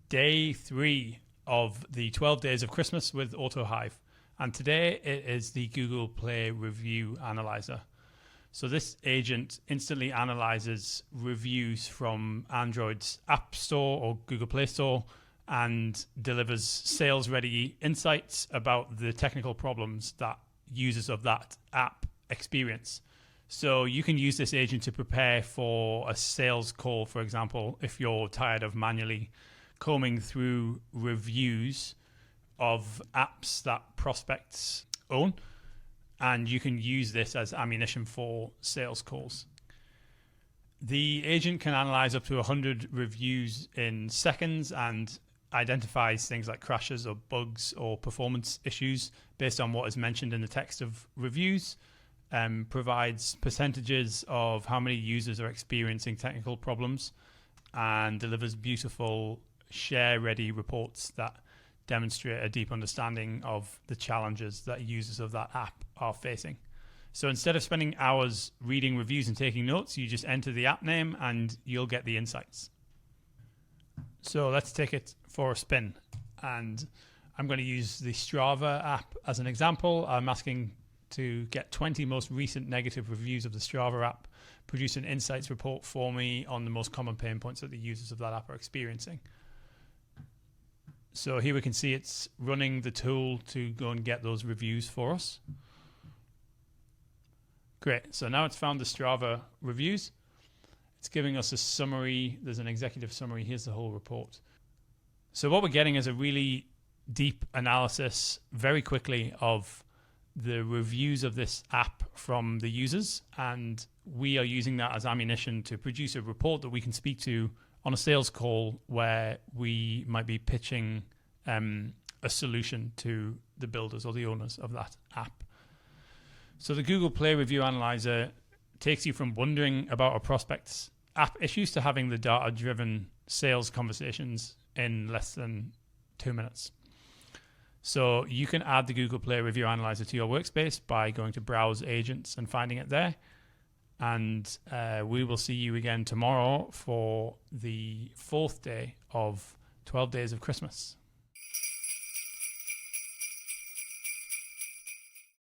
Day 3 of the 12 days of Christmas with Autohive. And today it is the Google Play Review Analyzer. So this agent instantly analyzes reviews from Android's App Store or Google Play Store and delivers sales-ready insights about the technical problems that users of that app experience. So you can use this agent to prepare for a sales call, for example, if you're tired of manually combing through reviews of apps that prospects own, and you can use this as ammunition for sales calls. The agent can analyze up to 100 reviews in seconds and identifies things like crashes or bugs or performance issues based on what is mentioned in the text of reviews, provides percentages of how many users are experiencing technical problems, and delivers beautiful share-ready reports that demonstrate a deep understanding of the challenges that users of that app are facing. So instead of spending hours reading reviews and taking notes, you just enter the app name and you'll get the insights. So let's take it for a spin. And I'm going to use the Strava app as an example. I'm asking to get 20 most recent negative reviews of the Strava app, produce an insights report for me on the most common pain points that the users of that app are experiencing. So here we can see it's running the tool to go and get those reviews for us. Great. So now it's found the Strava reviews. It's giving us a summary. There's an executive summary. Here's the whole report. So what we're getting is a really deep analysis very quickly of the reviews of this app from the users. And we are using that as ammunition to produce a report that we can speak to on a sales call where we might be pitching a solution to the builders or the owners of that app. So the Google Play Review Analyzer takes you from wondering about a prospect's app issues to having the data-driven sales conversations in less than 2 minutes. So you can add the Google Play Review Analyzer to your workspace by going to Browse Agents and finding it there. And we will see you again tomorrow for the 4th day of 12 Days of Christmas.